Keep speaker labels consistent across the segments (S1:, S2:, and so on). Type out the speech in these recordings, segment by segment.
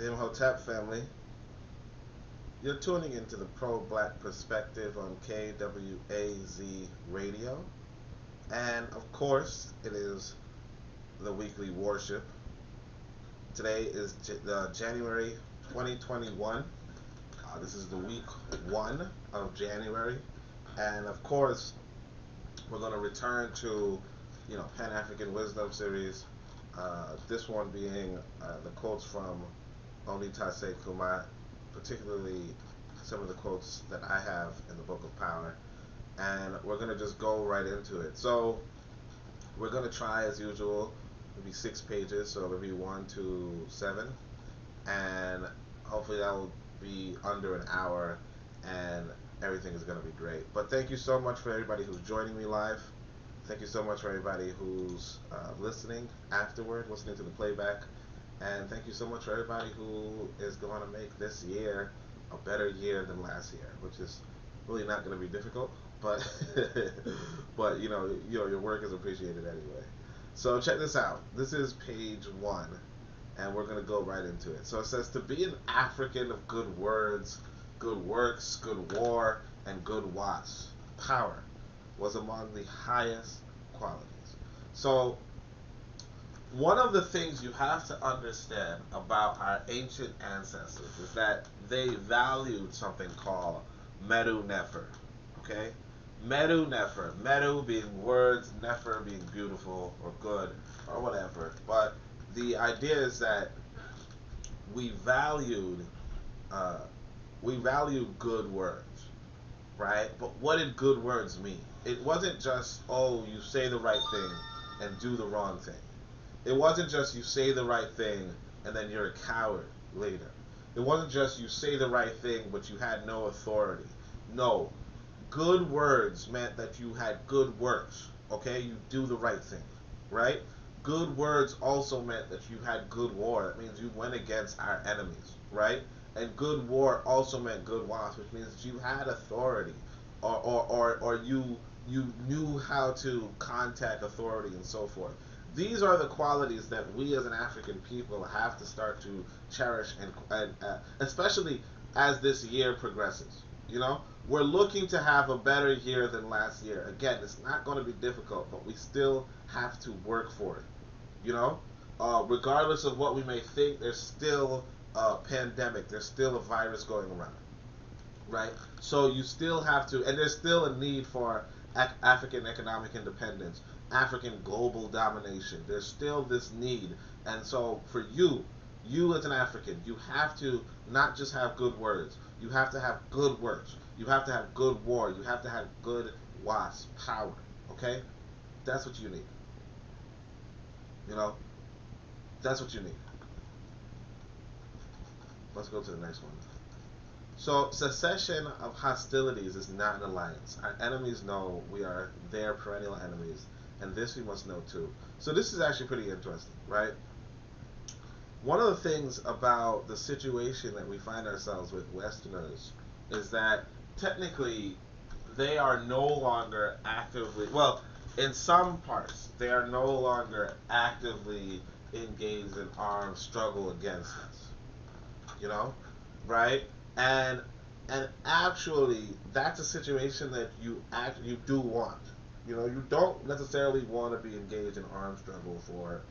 S1: Hotep family, you're tuning into the pro-black perspective on KWAZ radio, and of course, it is the weekly Warship. Today is January 2021. This is the week 1 of January, and of course, we're going to return to, Pan-African Wisdom series. This one being the quotes from Onitaset Kumat, particularly some of the quotes that I have in the Book of Power, and we're going to just go right into it. So we're going to try, as usual, maybe 6 pages, so maybe 1 to 7, and hopefully that will be under an hour, and everything is going to be great. But thank you so much for everybody who's joining me live. Thank you so much for everybody who's listening afterward, listening to the playback. And thank you so much for everybody who is going to make this year a better year than last year, which is really not going to be difficult, but but your work is appreciated anyway. So check this out. This is page 1, and we're going to go right into it. So it says, to be an African of good words, good works, good war, and good power was among the highest qualities. So one of the things you have to understand about our ancient ancestors is that they valued something called Medu Nefer. Okay? Medu Nefer. Medu being words, Nefer being beautiful or good or whatever. But the idea is that we valued good words, right? But what did good words mean? It wasn't just, oh, you say the right thing and do the wrong thing. It wasn't just you say the right thing and then you're a coward later. It wasn't just you say the right thing but you had no authority. No. Good words meant that you had good works. Okay? You do the right thing. Right? Good words also meant that you had good war. That means you went against our enemies. Right? And good war also meant good was, which means that you had authority. Or you knew how to contact authority and so forth. These are the qualities that we as an African people have to start to cherish, and especially as this year progresses. We're looking to have a better year than last year. Again, it's not going to be difficult, but we still have to work for it. Regardless of what we may think, there's still a pandemic. There's still a virus going around. Right? So you still have to, and there's still a need for African economic independence, African global domination. There's still this need. And so for you as an African, you have to not just have good words. You have to have good words. You have to have good war. You have to have good power. Okay? That's what you need. That's what you need. Let's go to the next one. So, cessation of hostilities is not an alliance. Our enemies know we are their perennial enemies, and this we must know too. So this is actually pretty interesting, right? One of the things about the situation that we find ourselves with Westerners is that technically they are no longer actively, well, in some parts, they are no longer actively engaged in armed struggle against us, right? And actually, that's a situation that you do want. You don't necessarily want to be engaged in armed struggle for,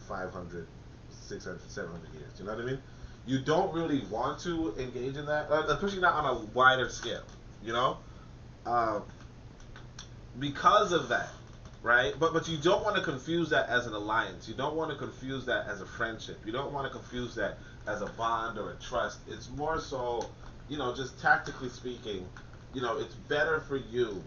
S1: 500, 600, 700 years. You know what I mean? You don't really want to engage in that, especially not on a wider scale. Uh, because of that, right? But you don't want to confuse that as an alliance. You don't want to confuse that as a friendship. You don't want to confuse that as a bond or a trust. It's more so, just tactically speaking, it's better for you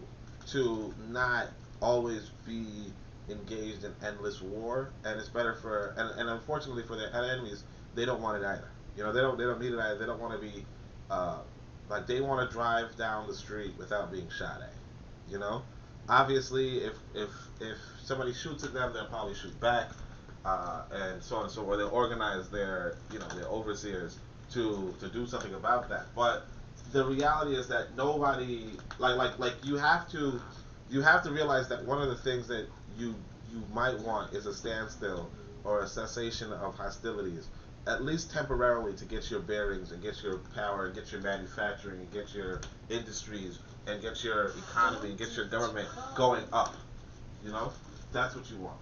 S1: to not always be engaged in endless war, and it's better for, and unfortunately for their enemies, they don't want it either. They don't need it either. They don't want to be, like, they want to drive down the street without being shot at. Obviously, if somebody shoots at them, they'll probably shoot back, and so on and so forth. They'll organize their their overseers to do something about that. But the reality is that nobody, like you have to realize that one of the things that you might want is a standstill or a cessation of hostilities, at least temporarily, to get your bearings and get your power and get your manufacturing and get your industries and get your economy and get your government going up. You know, that's what you want.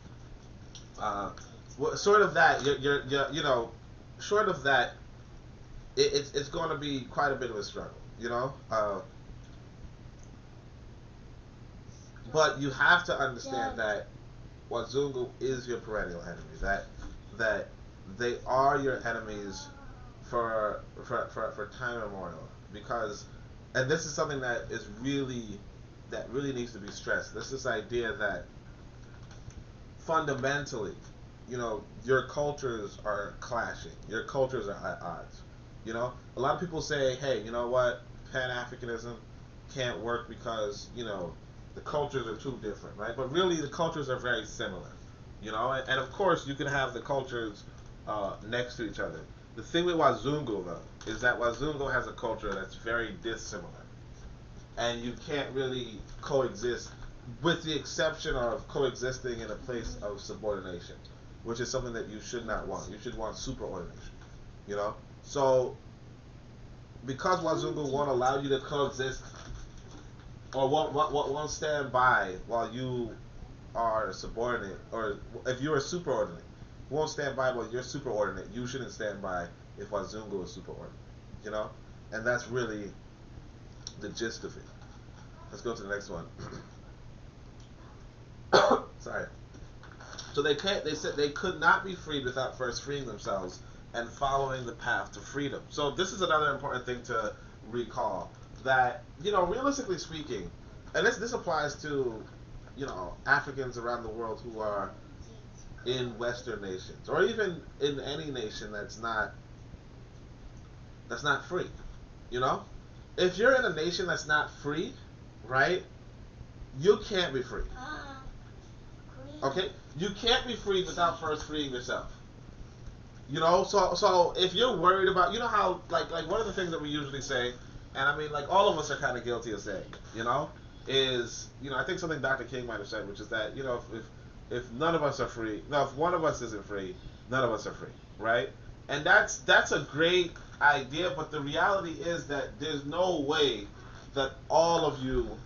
S1: Sort of that. You know, short of that, it's going to be quite a bit of a struggle. You know, but you have to understand that Wazungu is your perennial enemy. That they are your enemies for time immemorial. Because, and this is something that really needs to be stressed. This idea that fundamentally, you know, your cultures are clashing. Your cultures are at odds. You know, a lot of people say, hey, you know what, Pan-Africanism can't work because, you know, the cultures are too different, right? But really, the cultures are very similar. You know, and of course, you can have the cultures next to each other. The thing with Wazungu, though, is that Wazungu has a culture that's very dissimilar. And you can't really coexist, with the exception of coexisting in a place of subordination, which is something that you should not want. You should want superordination. You know? So, because Wazungu won't allow you to coexist, or won't stand by while you are subordinate, or if you're a superordinate, won't stand by while you're superordinate, you shouldn't stand by if Wazungu is superordinate. You know? And that's really the gist of it. Let's go to the next one. Sorry. So they said they could not be freed without first freeing themselves and following the path to freedom. So this is another important thing to recall, that, you know, realistically speaking, and this applies to, you know, Africans around the world who are in Western nations, or even in any nation that's not free. You know, if you're in a nation that's not free, right, you can't be free. Okay, you can't be free without first freeing yourself. You know, so if you're worried about, you know how, like one of the things that we usually say, and I mean, like, all of us are kind of guilty of saying, you know, is, you know, I think something Dr. King might have said, which is that, you know, if none of us are free, no, if one of us isn't free, none of us are free, right? And that's a great idea, but the reality is that there's no way that all of you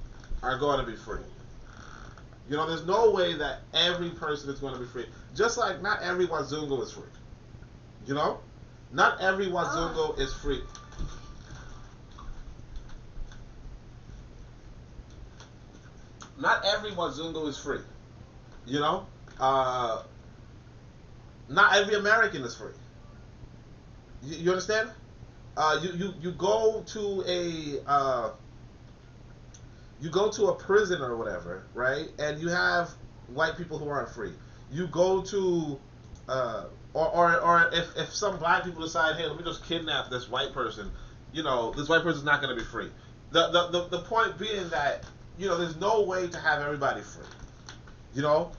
S1: are going to be free. You know, there's no way that every person is going to be free. Just like not every Wazungu is free. You know? Not every Wazungu is free. Not every Wazungu is free. You know? Not every American is free. You understand? You go to a prison or whatever, right? And you have white people who aren't free. You go to or if some black people decide, hey, let me just kidnap this white person, you know, this white person's not going to be free. The point being that, you know, there's no way to have everybody free. You know,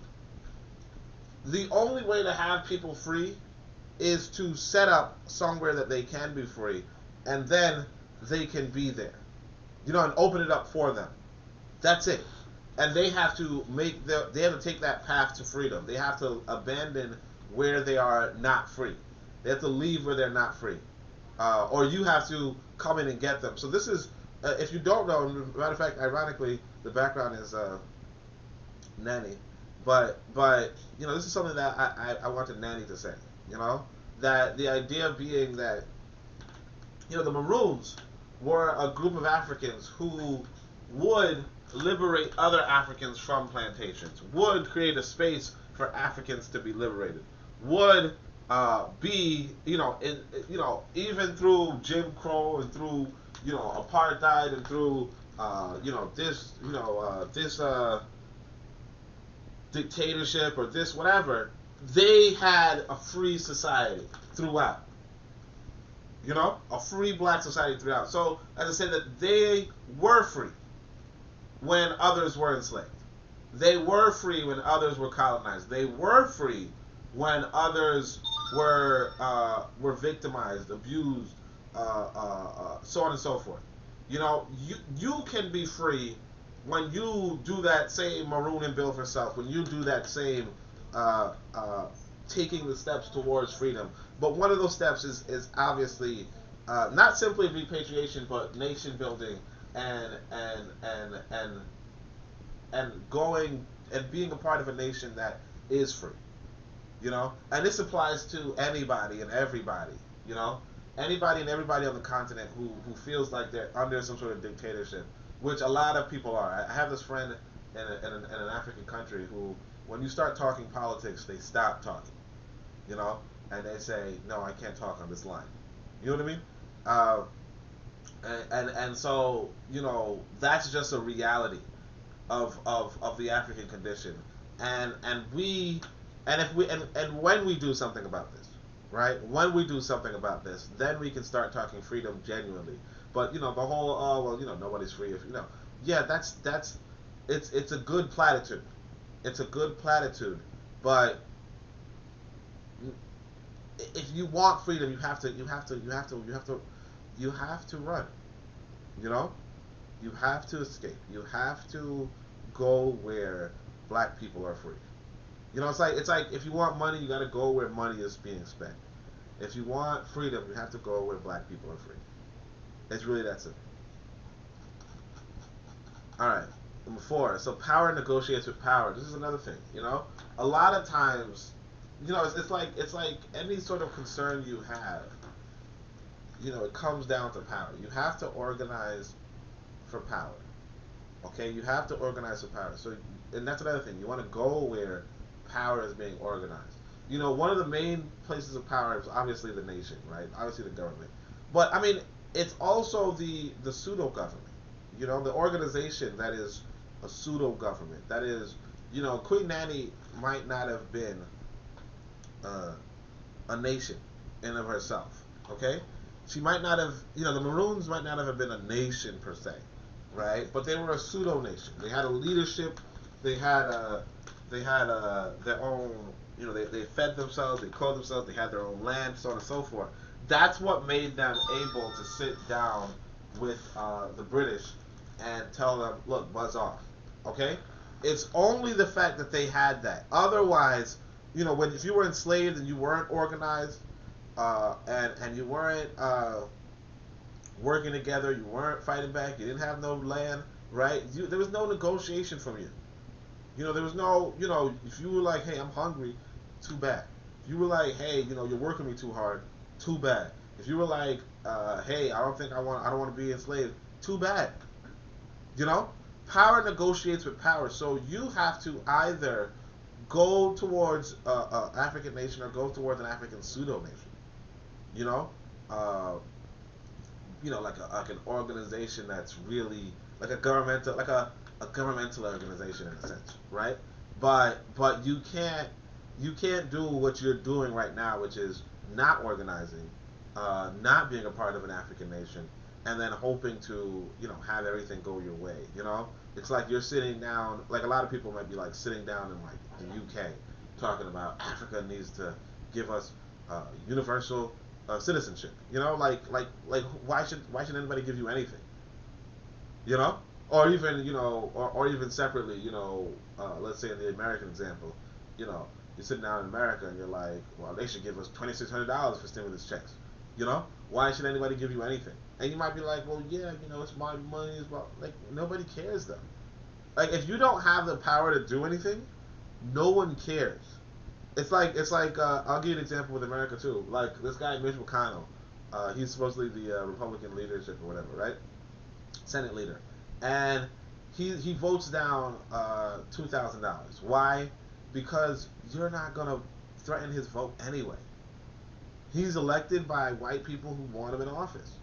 S1: the only way to have people free is to set up somewhere that they can be free, and then they can be there. You know, and open it up for them. That's it. And they have to they have to take that path to freedom. They have to abandon where they are not free. They have to leave where they're not free. Or you have to come in and get them. So this is, if you don't know, matter of fact, ironically, the background is Nanny. But you know, this is something that I wanted Nanny to say. You know, that the idea being that, you know, the Maroons were a group of Africans who would liberate other Africans from plantations, would create a space for Africans to be liberated, would be, you know, even through Jim Crow and through, you know, apartheid and through, this dictatorship or this whatever, they had a free society throughout. You know, a free black society throughout. So, as I said, that they were free when others were enslaved. They were free when others were colonized. They were free when others were victimized, abused, so on and so forth. You know, you can be free when you do that same maroon and bill for self. When you do that same taking the steps towards freedom. But one of those steps is obviously not simply repatriation, but nation building and and and and and going and being a part of a nation that is free. You know, and this applies to anybody and everybody. You know, anybody and everybody on the continent who feels like they're under some sort of dictatorship, which a lot of people are. I have this friend in an African country who, when you start talking politics, they stop talking. You know, and they say, no, I can't talk on this line. You know what I mean? And so, you know, that's just a reality of the African condition. And we and if we and when we do something about this, right? When we do something about this, then we can start talking freedom genuinely. But you know, the whole well, you know, nobody's free if you know. Yeah, that's it's a good platitude. It's a good platitude, but if you want freedom, you have to run. You know, you have to escape. You have to go where black people are free. You know, it's like if you want money, you got to go where money is being spent. If you want freedom, you have to go where black people are free. It's really that simple. All right, number 4. So power negotiates with power. This is another thing. You know, a lot of times, you know, it's like any sort of concern you have. You know, it comes down to power. You have to organize for power. Okay, you have to organize for power. So, and that's another thing. You want to go where power is being organized. You know, one of the main places of power is obviously the nation, right? Obviously the government. But I mean, it's also the pseudo government. You know, the organization that is a pseudo government. That is, you know, Queen Nanny might not have been a nation in of herself. Okay, she might not have. You know, the Maroons might not have been a nation per se, right? But they were a pseudo nation. They had a leadership. They had their own. You know, they fed themselves. They clothed themselves. They had their own land, so on and so forth. That's what made them able to sit down with the British and tell them, look, buzz off. Okay? It's only the fact that they had that. Otherwise, you know, if you were enslaved and you weren't organized, and you weren't working together, you weren't fighting back, you didn't have no land, right? There was no negotiation from you. You know, there was no, you know, if you were like, hey, I'm hungry, too bad. If you were like, hey, you know, you're working me too hard, too bad. If you were like, hey, I don't want to be enslaved, too bad. You know, power negotiates with power, so you have to either go towards an African nation or go towards an African pseudo nation. You know, uh, like an organization that's really like a governmental organization in a sense, right? But you can't do what you're doing right now, which is not organizing, not being a part of an African nation, and then hoping to have everything go your way. You know, it's like you're sitting down. Like a lot of people might be like sitting down in like the UK, talking about Africa needs to give us universal citizenship. You know, like why should anybody give you anything? You know, or even or even separately. Let's say in the American example, you're sitting down in America and you're like, well, they should give us $2,600 for stimulus checks. You know, why should anybody give you anything? And you might be like, well, yeah, it's my money. It's about like nobody cares though. Like if you don't have the power to do anything, no one cares. It's like I'll give you an example with America too. Like this guy Mitch McConnell, he's supposedly the Republican leadership or whatever, right? Senate leader, and he votes down $2,000. Why? Because you're not gonna threaten his vote anyway. He's elected by white people who want him in office,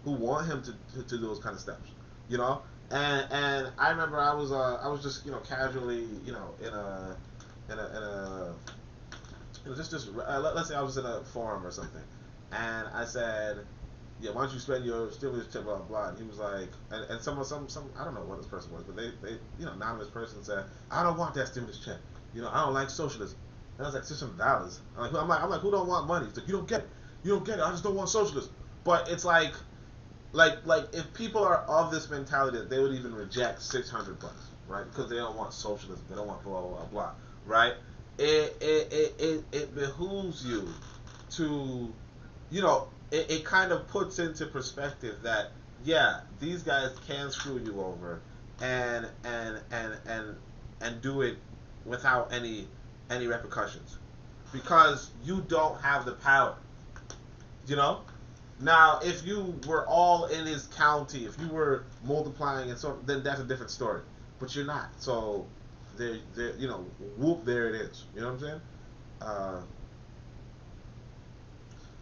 S1: who want him to do those kind of steps, you know. And I remember I was just casually in a let's say I was in a forum or something, and I said, yeah, why don't you spend your stimulus check, blah, blah, blah. And he was like, and some I don't know what this person was, but they anonymous person said, I don't want that stimulus check. I don't like socialism. And I was like, $600. I'm like, who don't want money? He's like, you don't get it. You don't get it. I just don't want socialism. But it's like if people are of this mentality, they would even reject $600, right? Because they don't want socialism. They don't want blah, blah, blah, blah, right? It moves you to, it kind of puts into perspective that, yeah, these guys can screw you over, and do it without any repercussions, because you don't have the power. You know. Now, if you were all in his county, if you were multiplying and so, then that's a different story. But you're not. So, there, whoop, there it is. You know what I'm saying? Uh,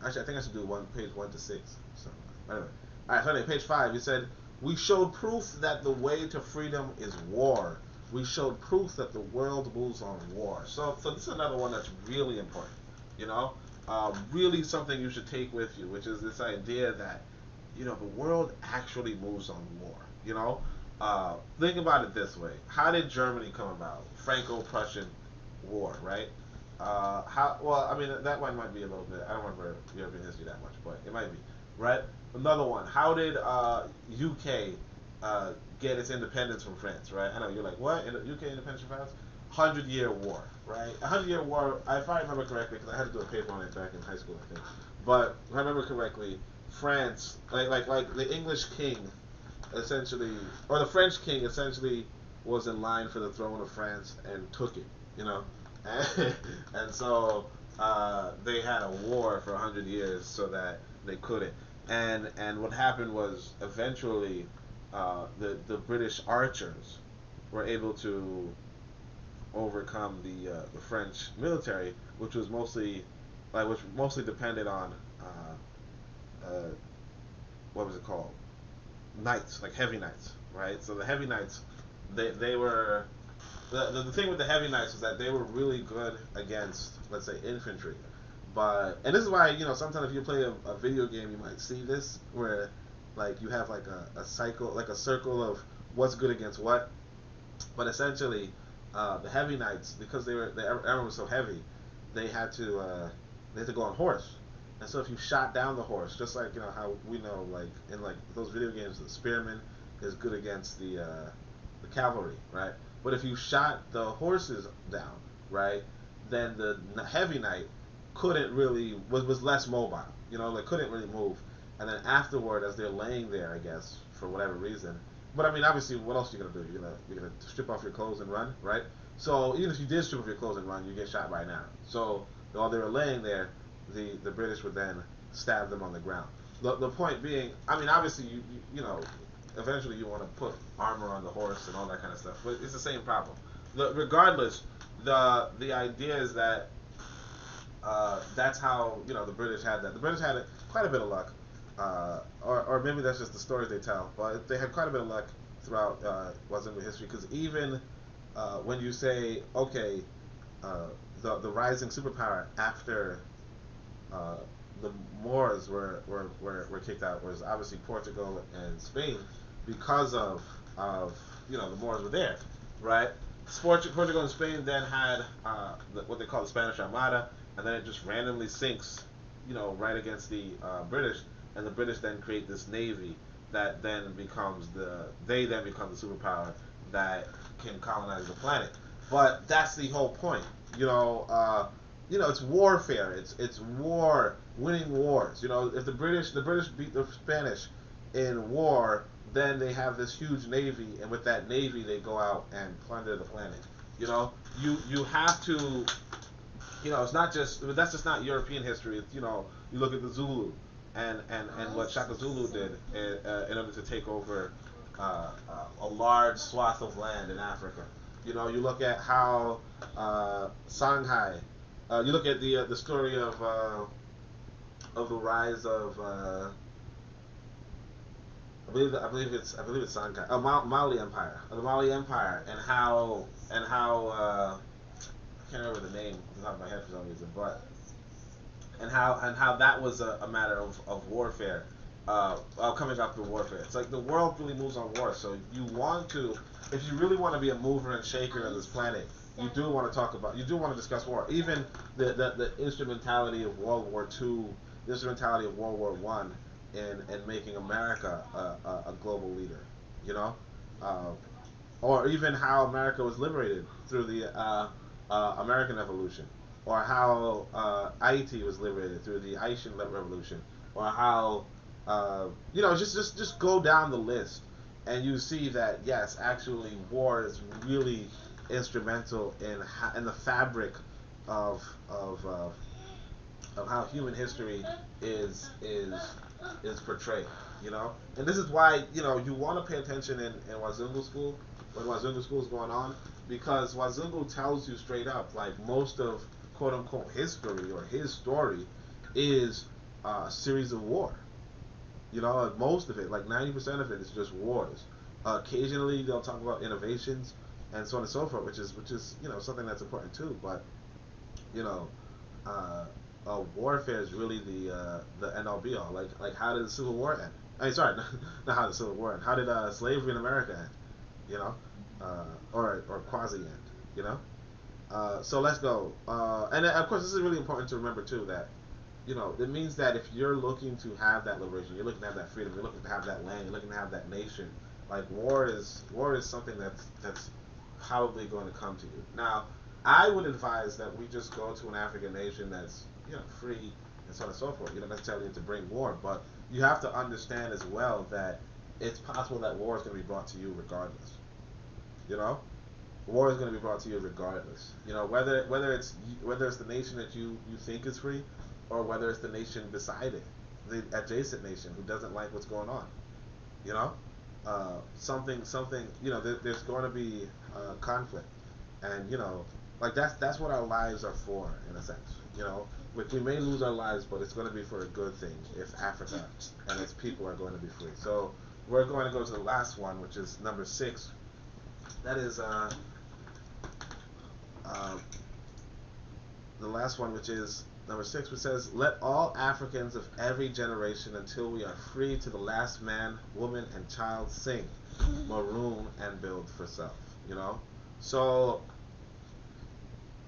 S1: Actually, I think I should do page 1 to 6. So, anyway. All right. So anyway, page 5. He said, "We showed proof that the way to freedom is war. We showed proof that the world moves on war." So this is another one that's really important. You know, really something you should take with you, which is this idea that the world actually moves on war. Think about it this way: how did Germany come about? Franco-Prussian War, right? How well? I mean, that one might be a little bit. I don't remember European history that much, but it might be, right? Another one. How did UK get its independence from France? Right? I know you're like, what? UK independence from France? 100-Year War, right? 100-Year War. If I remember correctly, because I had to do a paper on it back in high school, I think. But if I remember correctly, France, like the English king, essentially, or the French king, essentially, was in line for the throne of France and took it. You know, and so they had a war for 100 years so that they couldn't. And what happened was eventually the British archers were able to overcome the French military, which was mostly depended on uh, what was it called, knights, like heavy knights, right? So the heavy knights, they were the thing with the heavy knights is that they were really good against, let's say, infantry. And this is why, sometimes if you play a video game, you might see this where like you have like a cycle, like a circle of what's good against what. But essentially, the heavy knights, because everyone was so heavy, they had to go on horse. And so if you shot down the horse, just like how we know, like in like those video games, the spearman is good against the cavalry, right? But if you shot the horses down, right, then the heavy knight couldn't really was less mobile, like couldn't really move. And then afterward, as they're laying there, I guess for whatever reason. But I mean, obviously, what else are you gonna do? You're gonna strip off your clothes and run, right? So even if you did strip off your clothes and run, you get shot by an arrow. So while they were laying there, the British would then stab them on the ground. The point being, I mean, obviously, eventually you want to put armor on the horse and all that kind of stuff, but it's the same problem. Regardless, the idea is that that's how the British had that. The British had quite a bit of luck, or maybe that's just the stories they tell. But they had quite a bit of luck throughout West Indian history, because even when you say, okay, the rising superpower after the Moors were kicked out was obviously Portugal and Spain, because of the Moors were there, right? Portugal and Spain then had what they call the Spanish Armada, and then it just randomly sinks, right against the British, and the British then create this navy that then becomes they then become the superpower that can colonize the planet. But that's the whole point, it's warfare. It's war, winning wars. If the British beat the Spanish in war, then they have this huge navy, and with that navy they go out and plunder the planet. You have to. It's not just that's just not European history. It's, you look at the Zulu, and what Shaka Zulu did in order to take over a large swath of land in Africa. You look at how Shanghai. You look at the story of the rise of I believe it's Shanghai, Mali Empire, the Mali Empire, and how I can't remember the name off the top of my head for some reason, but and how that was a matter of warfare, coming up through warfare. It's like the world really moves on war. So if you really want to be a mover and shaker of this planet, you do want to discuss war. Even the instrumentality of World War II, the instrumentality of World War One, in making America a global leader, you know, uh, or even how America was liberated through the American Revolution. or how Haiti was liberated through the Haitian Revolution, or how just go down the list, and you see that yes, actually, war is really instrumental in the fabric of of uh, of how human history is portrayed. And this is why you want to pay attention in Wazungu school when Wazungu school is going on, because Wazungu tells you straight up, like, most of quote unquote history or his story is a series of war. Like, most of it, like 90% of it, is just wars. Occasionally they'll talk about innovations and so on and so forth, which is something that's important too. But you know, uh, warfare is really the end all be all. Like how did the Civil War end? I mean, sorry, not how did the Civil War end. How did slavery in America end? You know, or quasi end. You know. So let's go. And of course, this is really important to remember too, that it means that if you're looking to have that liberation, you're looking to have that freedom, you're looking to have that land, you're looking to have that nation. Like, war is something that's probably going to come to you. Now, I would advise that we just go to an African nation that's free and so on and so forth. You don't necessarily need to bring war, but you have to understand as well that it's possible that war is going to be brought to you regardless. You know, war is going to be brought to you regardless. Whether it's the nation that you think is free, or whether it's the nation beside it, the adjacent nation who doesn't like what's going on. You know, something. There's going to be conflict, and like that's what our lives are for, in a sense. We may lose our lives, but it's going to be for a good thing if Africa and its people are going to be free. So we're going to go to the last one, which is number 6. That is the last one, which is number 6, which says, "Let all Africans of every generation, until we are free to the last man, woman, and child, sing, maroon, and build for self." So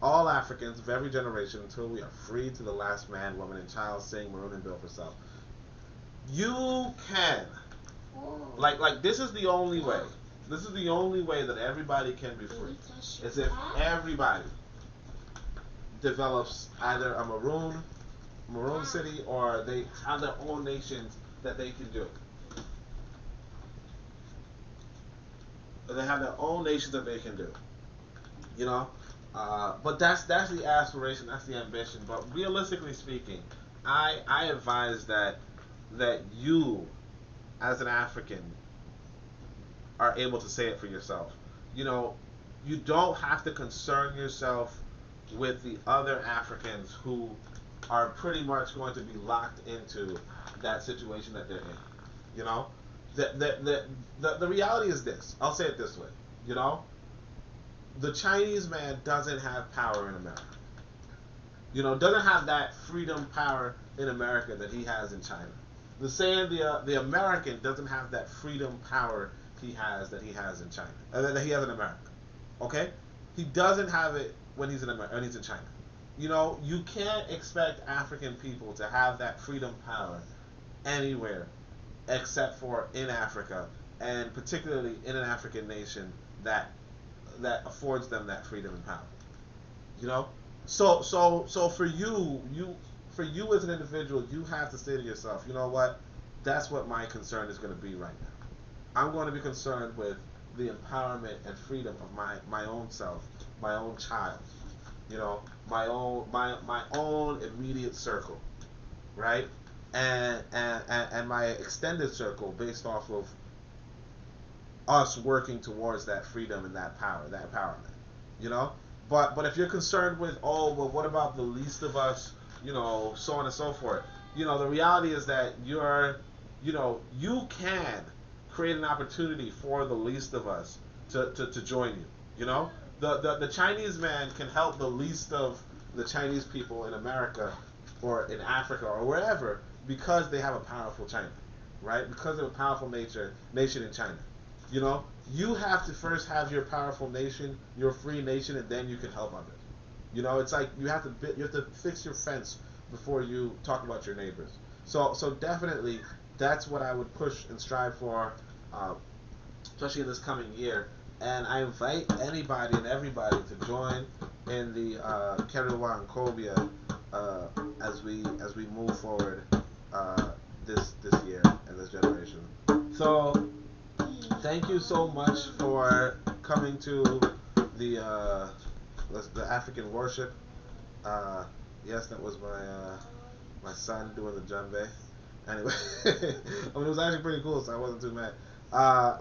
S1: all Africans of every generation, until we are free to the last man, woman, and child, sing, maroon, and build for self. You can, like this is the only way. This is the only way that everybody can be free. Is if everybody develops either a maroon city, or they have their own nations that they can do. They have their own nations that they can do. But that's the aspiration, that's the ambition. But realistically speaking, I advise that you, as an African, are able to say it for yourself. You don't have to concern yourself with the other Africans who are pretty much going to be locked into that situation that they're in. You know, the reality is this. I'll say it this way. You know, the Chinese man doesn't have power in America. Doesn't have that freedom power in America that he has in China. The same, the American doesn't have that freedom power he has in China, that he has in America. Okay, he doesn't have it when he's in America, when he's in China. You can't expect African people to have that freedom power anywhere except for in Africa, and particularly in an African nation that affords them that freedom and power. You know, so for you as an individual, you have to say to yourself, you know what? That's what my concern is going to be right now. I'm going to be concerned with the empowerment and freedom of my own self, my own child, my own immediate circle, right? And my extended circle, based off of us working towards that freedom and that power, that empowerment. You know? But if you're concerned with, oh, well, what about the least of us, so on and so forth. The reality is that you can create an opportunity for the least of us to join you. The Chinese man can help the least of the Chinese people in America or in Africa or wherever, because they have a powerful China, right? Because of a powerful nation in China. You have to first have your powerful nation, your free nation, and then you can help others. It's like you have to fix your fence before you talk about your neighbors. So definitely, that's what I would push and strive for, especially in this coming year. And I invite anybody and everybody to join in the Kerewa and Kobia as we move forward this year and this generation. So thank you so much for coming to the African Warship. Yes, that was my son doing the djembe. Anyway, I mean, it was actually pretty cool, so I wasn't too mad.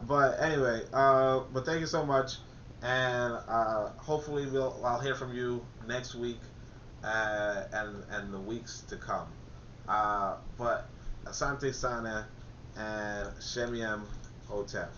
S1: But anyway, but thank you so much, and hopefully I'll hear from you next week, and the weeks to come. But Asante Sana and Shemiem Hotep.